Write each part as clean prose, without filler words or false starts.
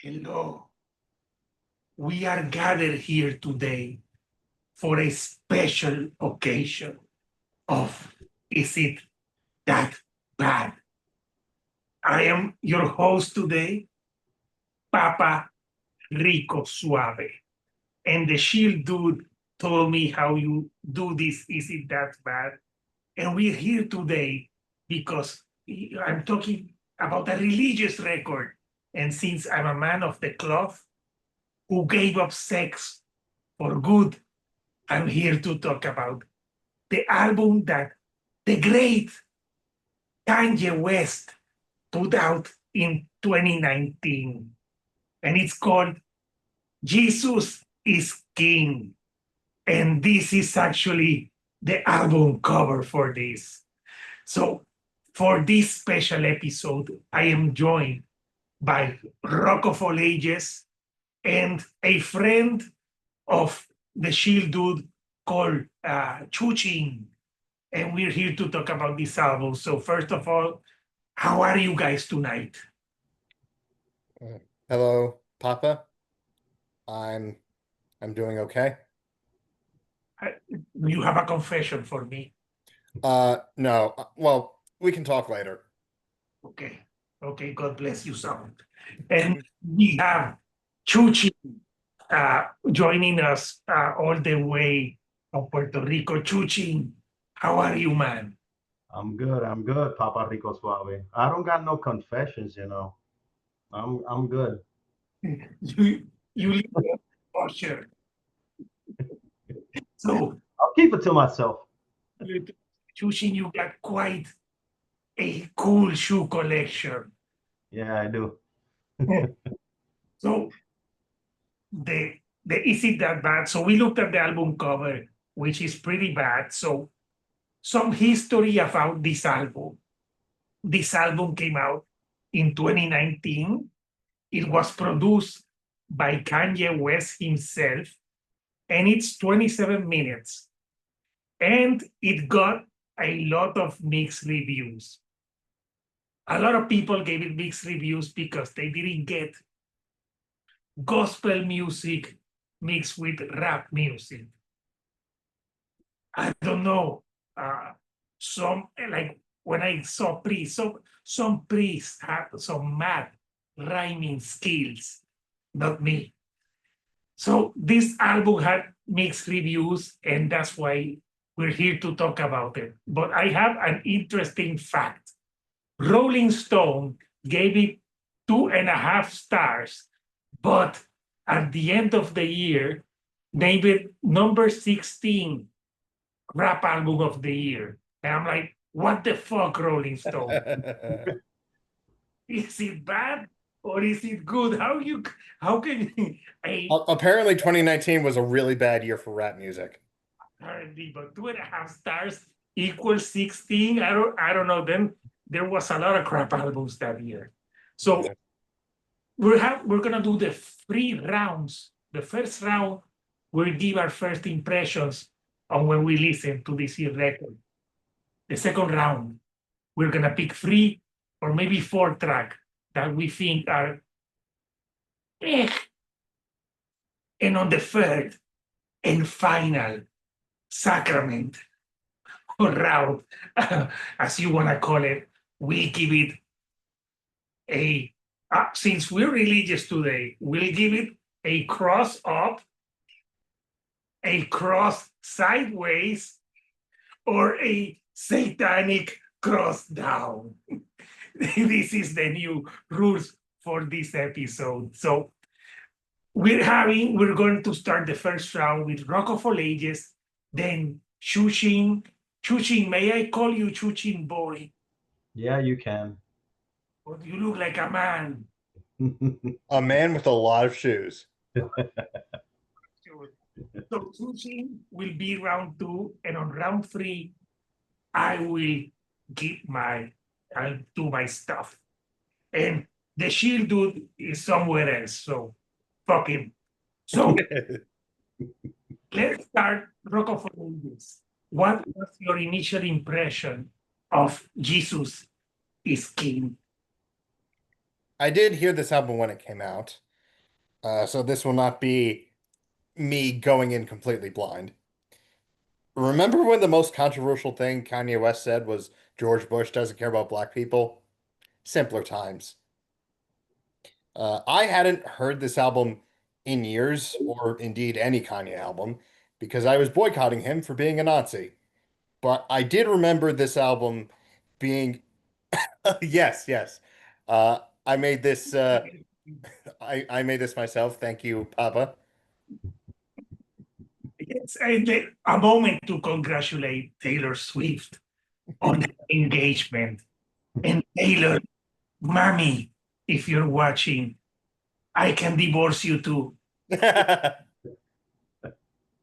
Hello. We are gathered here today for a special occasion of Is It That Bad? I am your host today, Papa Rico Suave. And the Shield dude told me how you do this Is It That Bad? And we're here today because I'm talking about a religious record. And since I'm a man of the cloth who gave up sex for good, I'm here to talk about the album that the great Kanye West put out in 2019. And it's called Jesus is King. And this is actually the album cover for this. So, for this special episode, I am joined by Rock of All Ages and a friend of the Shield dude called Chuchin. And we're here to talk about this album. So first of all, how are you guys tonight? Hello, Papa. I'm doing okay. You have a confession for me. No. Well, we can talk later. Okay. Okay, God bless you, son. And we have Chuchi joining us all the way from Puerto Rico. Chuchi, how are you, man? I'm good, Papa Rico Suave. I don't got no confessions, I'm good. You live for sure. So, I'll keep it to myself. Chuchi, you got quite a cool shoe collection. Yeah, I do. So the Is It That Bad? So we looked at the album cover, which is pretty bad. So some history about this album. This album came out in 2019. It was produced by Kanye West himself, and it's 27 minutes. And it got a lot of mixed reviews. A lot of people gave it mixed reviews because they didn't get gospel music mixed with rap music. I don't know. Some like when I saw priests, some priests had some mad rhyming skills, not me. So this album had mixed reviews, and that's why we're here to talk about it. But I have an interesting fact. Rolling Stone gave it 2.5 stars, but at the end of the year, named it number 16 rap album of the year. And I'm like, what the fuck, Rolling Stone? Is it bad or is it good? How can Apparently 2019 was a really bad year for rap music. apparently, but 2.5 stars equals 16? I don't know. Then there was a lot of crap albums that year. So we're gonna do the 3 rounds. The first round, we'll give our first impressions on when we listen to this year's record. The second round, we're gonna pick 3 or maybe 4 tracks that we think are eh. And on the third and final sacrament or round, as you wanna call it, we give it a since we're religious today, we'll give it a cross up, a cross sideways, or a satanic cross down. This is the new rules for this episode. So we're going to start the first round with Rock of All Ages, then Chuchin. Chuchin, may I call you Chuchin Boy? Yeah, you can. But you look like a man. A man with a lot of shoes. So Chuchin will be round 2, and on round 3, I will I'll do my stuff. And the Shield dude is somewhere else, so fuck him. So let's start Rock of All Ages. What was your initial impression of Jesus is King? I did hear this album when it came out. So this will not be me going in completely blind. Remember when the most controversial thing Kanye West said was George Bush doesn't care about black people? Simpler times. I hadn't heard this album in years, or indeed any Kanye album, because I was boycotting him for being a Nazi. But I did remember this album being yes, yes. I made this I made this myself. Thank you, Papa. Yes, and a moment to congratulate Taylor Swift on the engagement. And Taylor, mommy, if you're watching, I can divorce you too.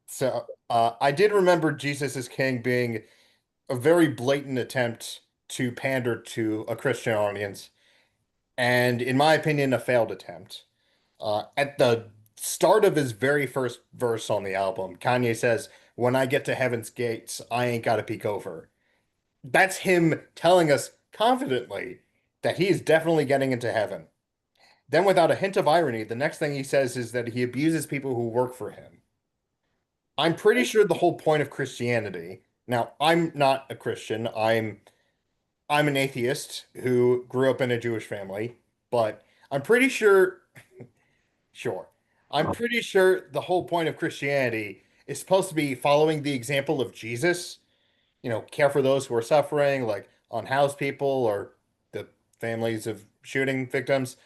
So I did remember Jesus is King being a very blatant attempt to pander to a Christian audience, and in my opinion, a failed attempt. At the start of his very first verse on the album, Kanye says, "When I get to heaven's gates, I ain't got to peek over." That's him telling us confidently that he is definitely getting into heaven. Then, without a hint of irony, the next thing he says is that he abuses people who work for him. I'm pretty sure the whole point of Christianity. Now, I'm not a Christian. I'm an atheist who grew up in a Jewish family, but I'm pretty sure, sure. I'm pretty sure the whole point of Christianity is supposed to be following the example of Jesus, care for those who are suffering, like unhoused people or the families of shooting victims.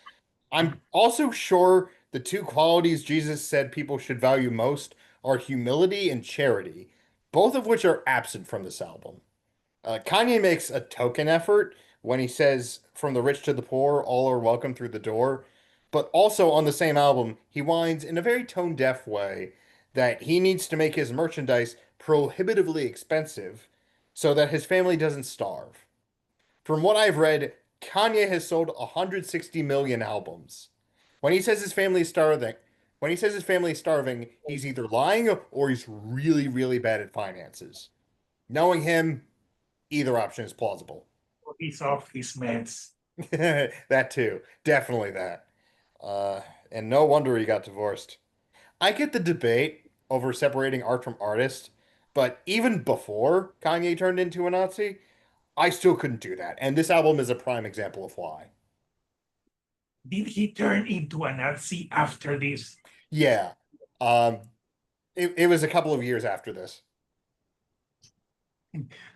I'm also sure the two qualities Jesus said people should value most are humility and charity, both of which are absent from this album. Kanye makes a token effort when he says, "From the rich to the poor, all are welcome through the door." But also on the same album, he whines in a very tone-deaf way that he needs to make his merchandise prohibitively expensive so that his family doesn't starve. From what I've read, Kanye has sold 160 million albums. When he says his family is starving, when he says his family is starving, he's either lying or he's really, really bad at finances. Knowing him, either option is plausible. He's off his meds. That too. Definitely that. Uh, and no wonder he got divorced. I get the debate over separating art from artist, but even before Kanye turned into a Nazi, I still couldn't do that. And this album is a prime example of why. Did he turn into a Nazi after this? Yeah. Um, it was a couple of years after this.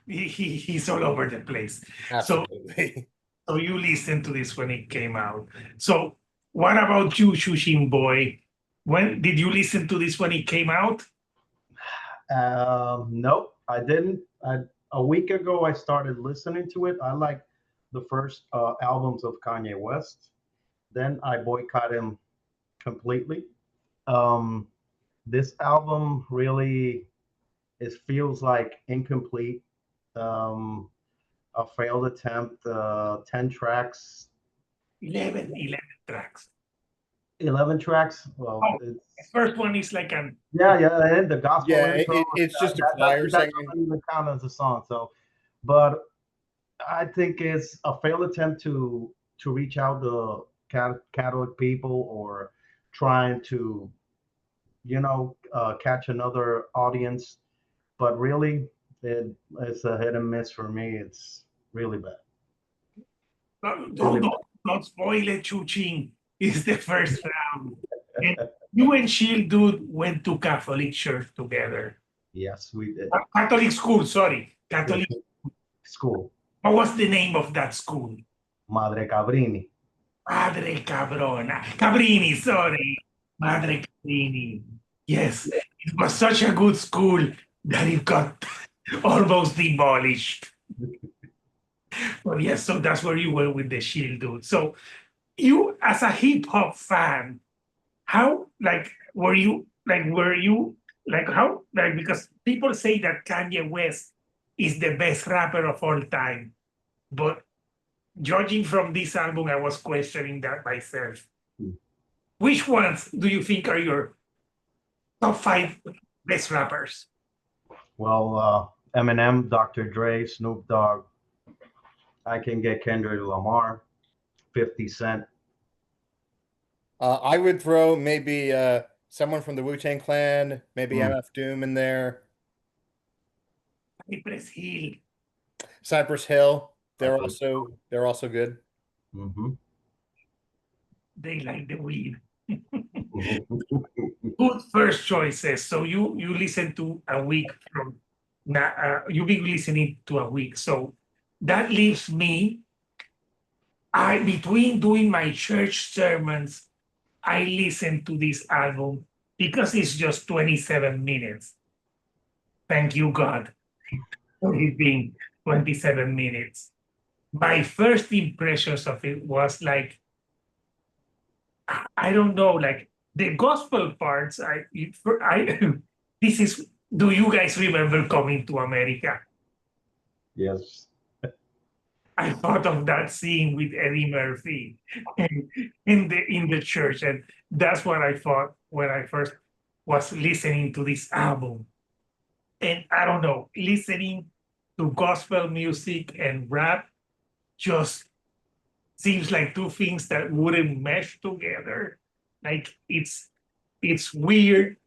He's all over the place. Absolutely. So you listened to this when it came out. So what about you, Chuchin Boy? When did you listen to this when it came out? Nope, I didn't. A week ago, I started listening to it. I like the first albums of Kanye West. Then I boycott him completely. Um, this album really it feels like incomplete, um, a failed attempt. 10 tracks, 11 tracks. 11 tracks. Well, Oh, the it's first one is like an yeah, and the gospel Yeah, intro. it's just a That choir that singing. doesn't even count as a song. So, but I think it's a failed attempt to reach out the Catholic people or trying to catch another audience. But really, it's a hit and miss for me. It's really bad. Really don't spoil it, Chuchin. It's the first round. And you and Shield Dude went to Catholic church together. Yes, we did. Catholic school, sorry. Yeah, Catholic. school. What was the name of that school? Madre Cabrini. Padre Cabrona. Cabrini, sorry. Madre Cabrini. Yes, it was such a good school that it got almost demolished. But yes, so that's where you were with the Shield Dude. So you, as a hip hop fan, how were you like how like because people say that Kanye West is the best rapper of all time, but judging from this album, I was questioning that myself. Which ones do you think are your top five best rappers? Well, Eminem, Dr. Dre, Snoop Dogg. I can get Kendrick Lamar, 50 Cent. I would throw maybe someone from the Wu-Tang Clan, maybe Mm, MF Doom in there. Cypress Hill. Cypress Hill. They're Cypress. also good. Mhm. They like the weed. Mhm. Good first choices. So you listen to a week from now. You be listening to a week. So that leaves me. I between doing my church sermons, I listen to this album because it's just 27 minutes. Thank you, God, for it being 27 minutes. My first impressions of it was like, I don't know, like the gospel parts. This is. Do you guys remember Coming to America? Yes. I thought of that scene with Eddie Murphy in the church, and that's what I thought when I first was listening to this album. And I don't know, listening to gospel music and rap just seems like two things that wouldn't mesh together. Like it's weird,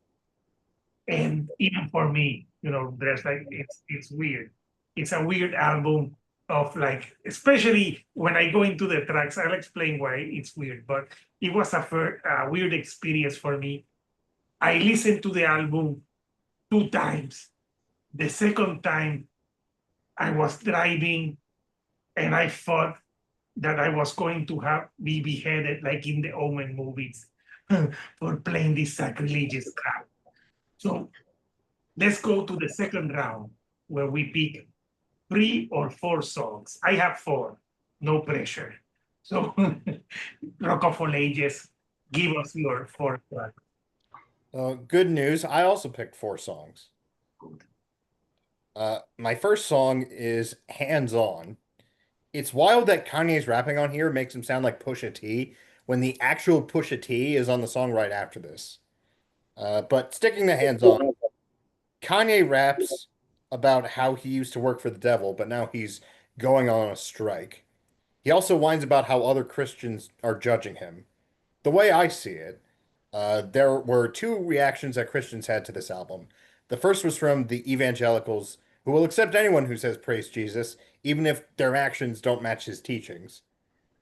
and even for me, there's like it's weird. It's a weird album of like, especially when I go into the tracks. I'll explain why it's weird, but it was a weird experience for me. I listened to the album two times. The second time, I was driving, and I thought that I was going to be beheaded like in the Omen movies for playing this sacrilegious crap. So let's go to the second round where we pick 3 or 4 songs. I have four, no pressure. So, Rock of All Ages, give us your fourth track. Good news. I also picked four songs. Good. My first song is Hands On. It's wild that Kanye's rapping on here makes him sound like Pusha T when the actual Pusha T is on the song right after this. But sticking to Hands On, Kanye raps about how he used to work for the devil, but now he's going on a strike. He also whines about how other Christians are judging him. The way I see it, there were two reactions that Christians had to this album. The first was from the evangelicals who will accept anyone who says praise Jesus, even if their actions don't match his teachings.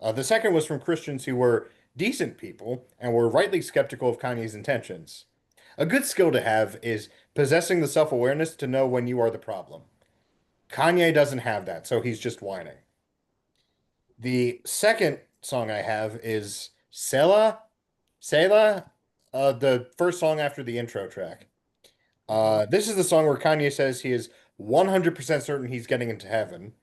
The second was from Christians who were decent people and were rightly skeptical of Kanye's intentions. A good skill to have is possessing the self-awareness to know when you are the problem. Kanye doesn't have that, so he's just whining. The second song I have is Selah, the first song after the intro track. This is the song where Kanye says he is 100% certain he's getting into heaven.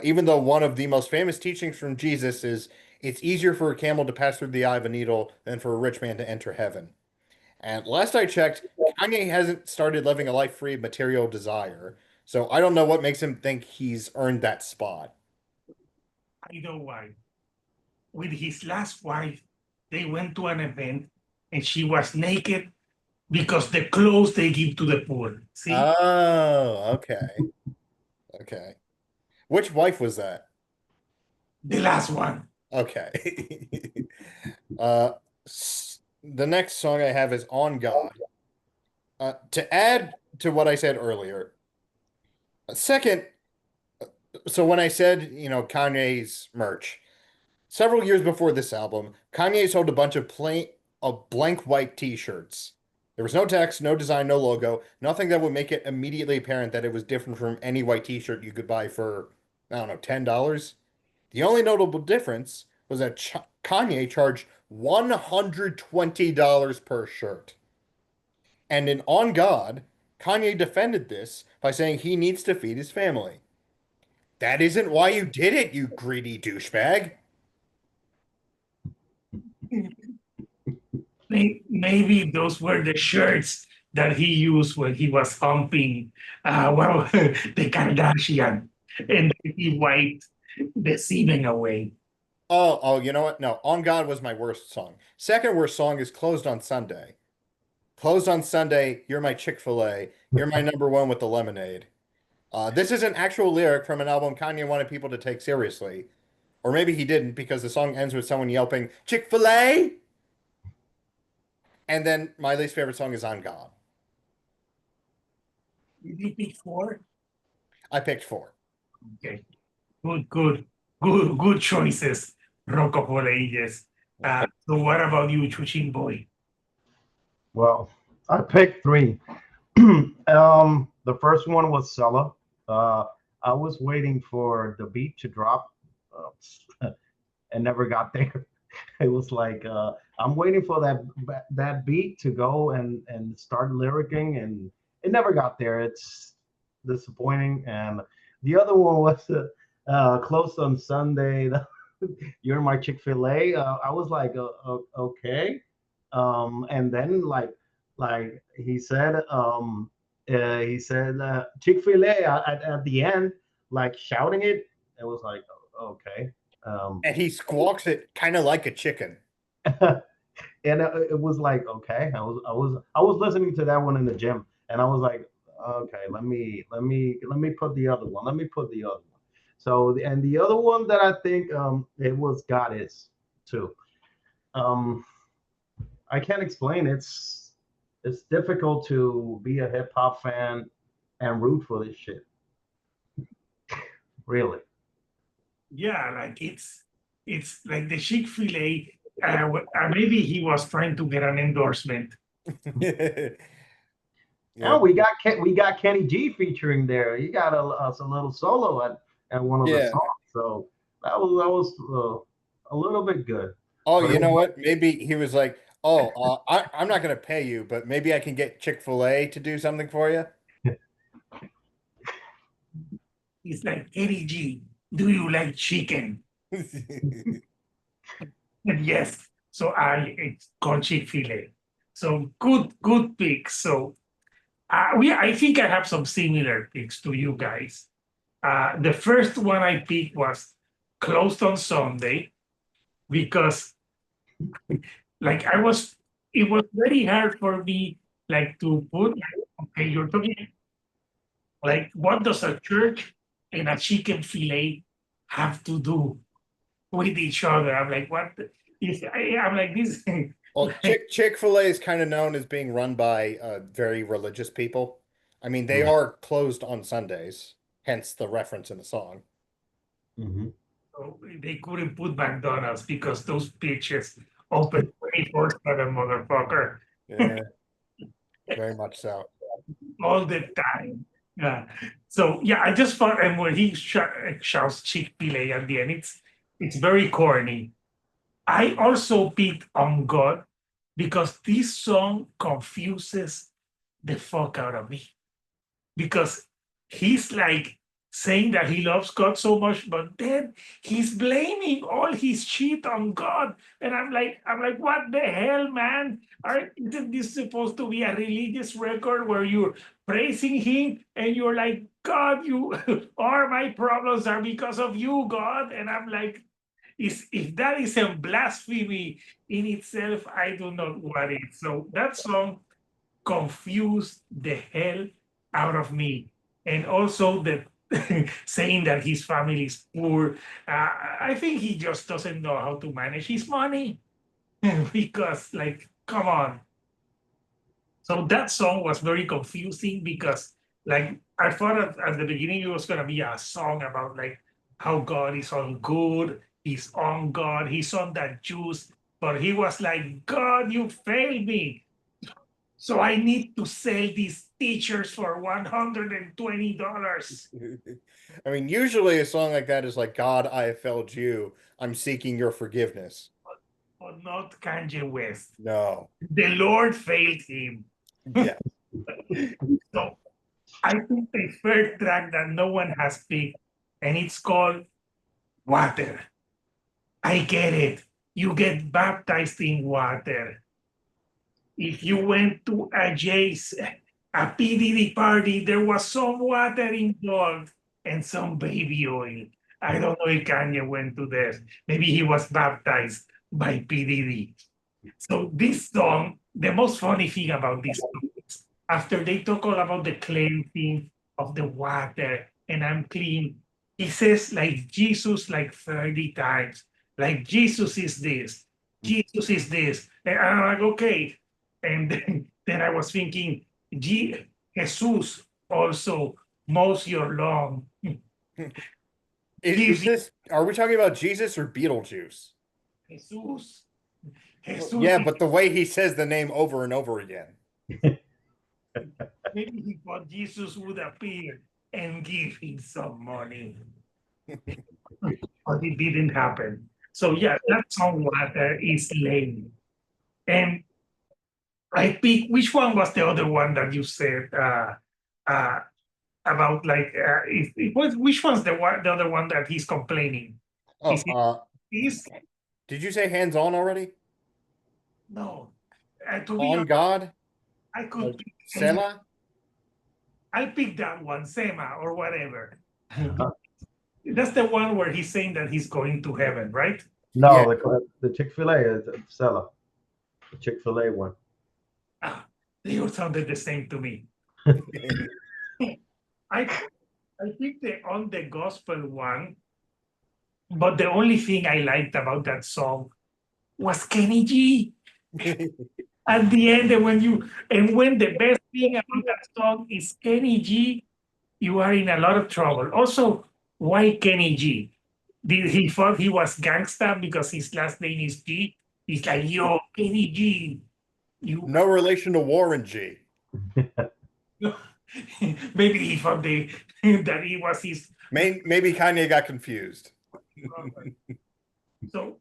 Even though one of the most famous teachings from Jesus is it's easier for a camel to pass through the eye of a needle than for a rich man to enter heaven. And last I checked, Kanye hasn't started living a life free of material desire. So I don't know what makes him think he's earned that spot. I know why. With his last wife, they went to an event and she was naked because the clothes they give to the poor. See? Oh, okay. Okay. Which wife was that? The last one. Okay. Uh, the next song I have is On God. To add to what I said earlier, second, so when I said, Kanye's merch, several years before this album, Kanye sold a bunch of blank white t-shirts. There was no text, no design, no logo, nothing that would make it immediately apparent that it was different from any white t-shirt you could buy for, I don't know, $10. The only notable difference was that Kanye charged $120 per shirt. And in On God, Kanye defended this by saying he needs to feed his family. That isn't why you did it, you greedy douchebag. Maybe those were the shirts that he used when he was humping, the Kardashian, and he wiped the semen away. Oh, you know what? No, On God was my worst song. Second worst song is Closed on Sunday. Closed on Sunday, you're my Chick-fil-A. You're my number one with the lemonade. This is an actual lyric from an album Kanye wanted people to take seriously. Or maybe he didn't because the song ends with someone yelping, Chick-fil-A! And then my least favorite song is On God. Did you pick four? I picked four. Okay. Good choices, Rocco for ages. So what about you, Chuchin Boy? Well, I picked three. The first one was Sella. Uh, I was waiting for the beat to drop, and never got there. It was like I'm waiting for that beat to go and start lyricking, and it never got there. It's disappointing. And the other one was Close on Sunday. You're my Chick-fil-A. I was like, okay. And then like he said Chick-fil-A at the end, like shouting it. It was like, okay. And he squawks it kind of like a chicken. And it was like, okay. I was listening to that one in the gym, and I was like, okay, let me put the other one. Let me put the other one. So and the other one that I think it was God is too. Um, I can't explain. It's difficult to be a hip hop fan and root for this shit. Really. Yeah, like it's like the Chick-fil-A. Maybe he was trying to get an endorsement. And we got Kenny G featuring there. He got a little solo at one of the Yeah. songs. So that was a little bit good. Oh, But you know what? Maybe he was like, "Oh, I'm not going to pay you, but maybe I can get Chick-fil-A to do something for you." It's like, Eddie G, do you like chicken? And yes. So it's called Chick-fil-A. So good picks. So I think I have some similar picks to you guys. The first one I picked was Closed on Sunday because like it was very hard for me like to put, okay, you're talking like what does a church and a chicken fillet have to do with each other? I'm like, what I'm like this. Well, Like, Chick-fil-A is kind of known as being run by very religious people. I mean, they Mhm. are closed on Sundays, hence the reference in the song. Mhm. so they couldn't put McDonald's because those bitches open 24/7, motherfucker, Yeah, very much so. all the time. Yeah. So yeah, I just found, and when he shouts Chick-fil-A at the end, it's very corny. I also picked On God because this song confuses the fuck out of me. Because he's like saying that he loves God so much, but then he's blaming all his shit on God. And I'm like, what the hell, man? Isn't this supposed to be a religious record where you're praising him and you're like, God, you all my problems are because of you, God? And I'm like, if that isn't blasphemy in itself, I do not what it. So that song confused the hell out of me. And also the saying that his family is poor. I think he just doesn't know how to manage his money because, like, come on. So that song was very confusing because, like, I thought at the beginning it was gonna be a song about like how God is all good, he's on God, he's on that juice, but he was like, God, you failed me. So I need to sell these teachers for $120. I mean, usually a song like that is like, God, I have failed you. I'm seeking your forgiveness. But not Kanye West. No. The Lord failed him. Yeah. So I think the third track that no one has picked, and it's called Water. I get it. You get baptized in water. If you went to a PDD party, there was some water involved and some baby oil. I don't know if Kanye went to this. Maybe he was baptized by PDD. So this song, the most funny thing about this song is after they talk all about the cleansing of the water and I'm clean, he says like Jesus like 30 times. Like Jesus is this, Jesus is this. And I'm like, okay, And then I was thinking, Jesus also mows your lawn. Is this, are we talking about Jesus or Beetlejuice? Jesus, Jesus, Yeah, but the way he says the name over and over again. maybe he thought Jesus would appear and give him some money. But it didn't happen. So yeah, that song Water is lame. And I pick, which one was the other one that you said uh, about like it was, which one's the other one that he's complaining? Is it Oh, this? did you say hands on already? No. To be On honest, God? I could pick Selah? I'll pick that one, Sema or whatever. Uh-huh. That's the one where he's saying that he's going to heaven, right? No, the Chick-fil-A is Stella. The Chick-fil-A one. Ah, they all sounded the same to me. I I picked the on the gospel one, but the only thing I liked about that song was Kenny G. At the end, and when the best thing about that song is Kenny G, you are in a lot of trouble. Also, why Kenny G? Did he thought he was gangsta because his last name is G? He's like, yo, Kenny G. You No relation to Warren G. maybe he thought that he was his Maybe Kanye got confused. brother. So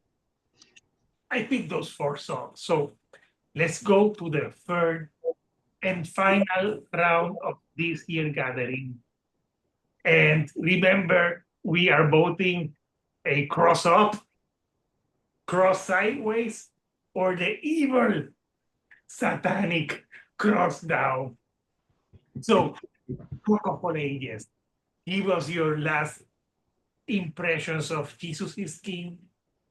I picked those 4 songs. So let's go to the third and final round of this year gathering. And remember, we are voting a cross up, cross sideways, or the evil satanic cross down. So, Book of Ages, give us your last impressions of Jesus is King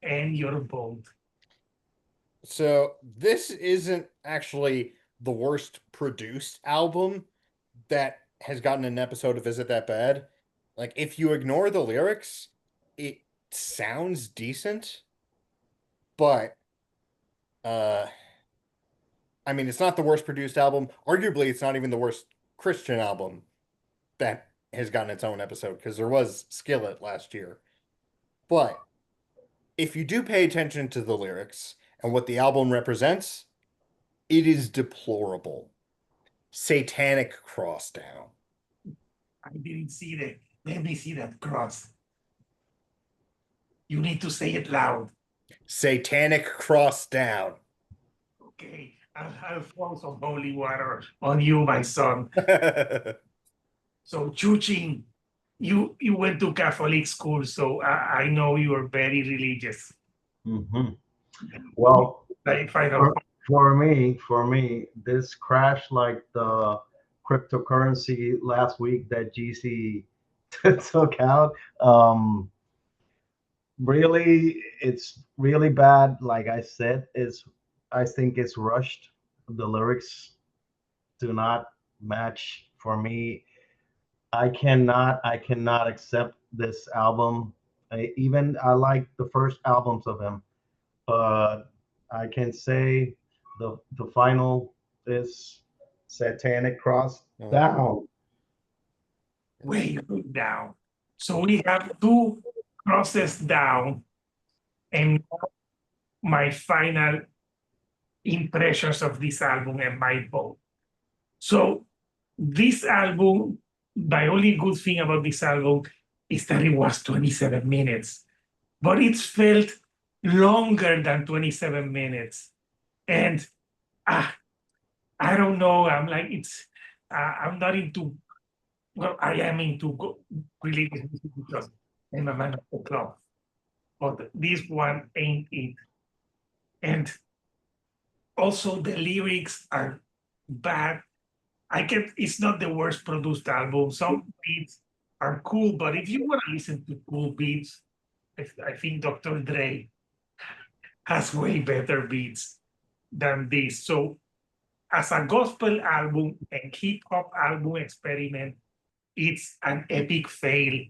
and your vote. So this isn't actually the worst produced album that has gotten an episode of Is It That Bad? Like, if you ignore the lyrics, it sounds decent, but uh I mean, it's not the worst produced album. Arguably, it's not even the worst Christian album that has gotten its own episode because there was Skillet last year. But if you do pay attention to the lyrics and what the album represents, it is deplorable. Satanic cross down. I didn't see that. Let me see that cross. You need to say it loud. Satanic cross down. Okay, I'll pour some holy water on you, my son. So, Chuchin, you went to Catholic school, so I know you are very religious. Mhm. Well, Like final. for me, this crash like the cryptocurrency last week that GC took out. Really, it's really bad. Like I said, I think it's rushed. The lyrics do not match for me. I cannot accept this album. I like the first albums of him, but I can say the final is Satanic Cross down. Way down. So we have 2 crosses down, and my final impressions of this album and my vote. So this album, my only good thing about this album is that it was 27 minutes, but it felt longer than 27 minutes. And I don't know, I'm like, I'm not into, well, I am into religious music because I'm a man of the club, but this one ain't it. And also the lyrics are bad. It's not the worst produced album. Some beats are cool, but if you want to listen to cool beats, I think Dr. Dre has way better beats than this. So as a gospel album and hip hop album experiment, it's an epic fail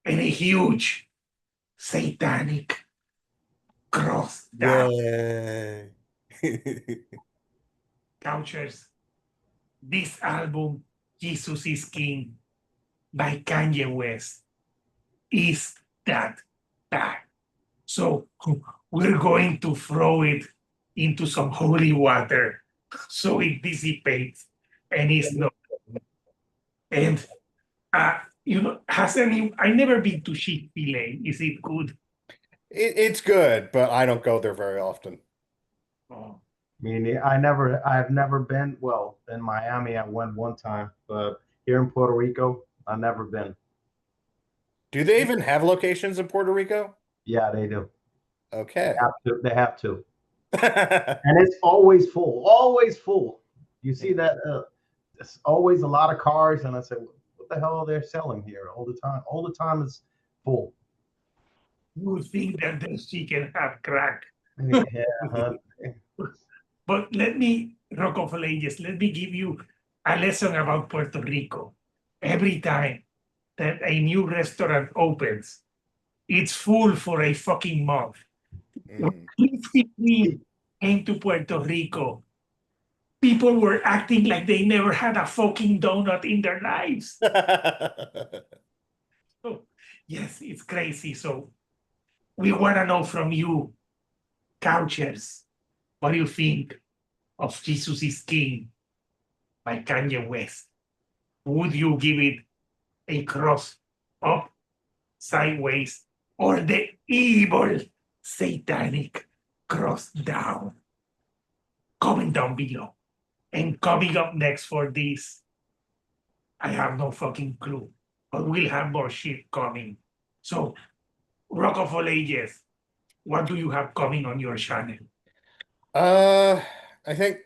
and a huge satanic cross down. Yay. Couchers, this album, Jesus is King, by Kanye West, is that bad. So we're going to throw it into some holy water so it dissipates and it's not. And I never been to Chick-fil-A. Is it good? It's good, but I don't go there very often. Oh, I've never been. Well, in Miami, I went one time, but here in Puerto Rico, I've never been. Do they even have locations in Puerto Rico? Yeah, they do. Okay. They have to. And it's always full, always full. You see that it's always a lot of cars, and I said, what the hell are they selling here all the time? All the time is full. you think that the chicken have crack. Yeah, huh? But let me, Rocco Falanges, let me give you a lesson about Puerto Rico. Every time that a new restaurant opens, it's full for a fucking month. When Krispy Kreme came to Puerto Rico, people were acting like they never had a fucking donut in their lives. So, yes, it's crazy. So we want to know from you, Couchers, what do you think of Jesus is King by Kanye West? Would you give it a cross up, sideways, or the evil satanic cross down? Comment down below. And coming up next for this, I have no fucking clue, but we'll have more shit coming. So, Rock of All Ages, what do you have coming on your channel? I think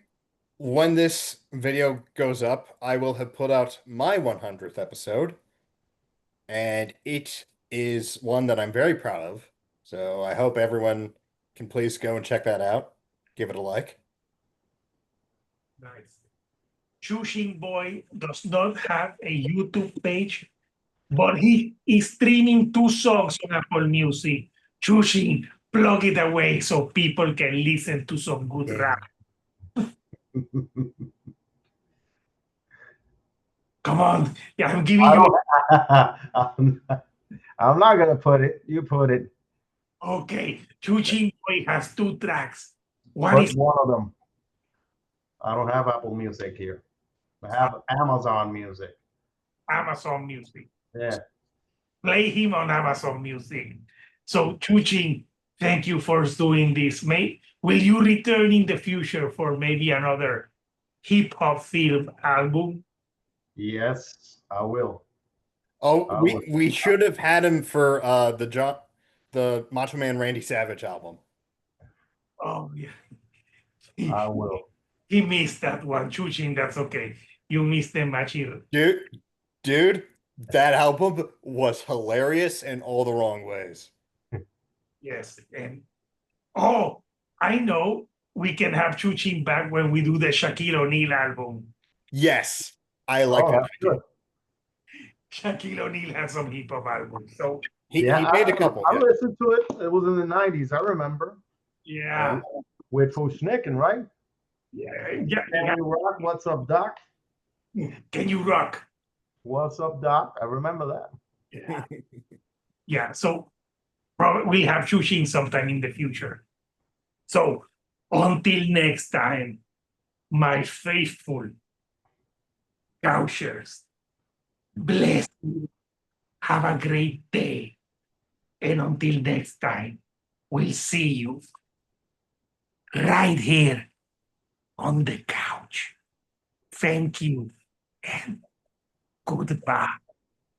when this video goes up, I will have put out my 100th episode, and it is one that I'm very proud of. So I hope everyone can please go and check that out. Give it a like. Nice. Chuchin Boy does not have a YouTube page, but he is streaming 2 songs on Apple Music. Chuchin, plug it away so people can listen to some good rap. Come on. Yeah, I'm giving you. I'm not gonna put it. You put it. Okay. Chuchin Boy has 2 tracks. One Put is one of them. I don't have Apple Music here. I have Amazon Music. Amazon Music. Yeah. Play him on Amazon Music. So, Chuchin, thank you for doing this. Will you return in the future for maybe another hip hop film album? Yes, I will. Oh, we should have had him for the Macho Man Randy Savage album. Oh, yeah. I will. He missed that one. Chuchin, that's okay. You missed the match here. Dude, that album was hilarious in all the wrong ways. Yes. And oh, I know we can have Chuchin back when we do the Shaquille O'Neal album. Yes, I like that. That's good. Shaquille O'Neal has some hip hop albums. So He made a couple. I Yeah. listened to it. It was in the 90s. I remember. yeah. With Fushnicken, right? Yeah. Can you rock? What's up, Doc? Can you rock? What's up, Doc? I remember that. Yeah. Yeah. So probably we'll have Chuchin sometime in the future. So until next time, my faithful Couchers, bless you. Have a great day. And until next time, we'll see you right here on the couch. Thank you and goodbye.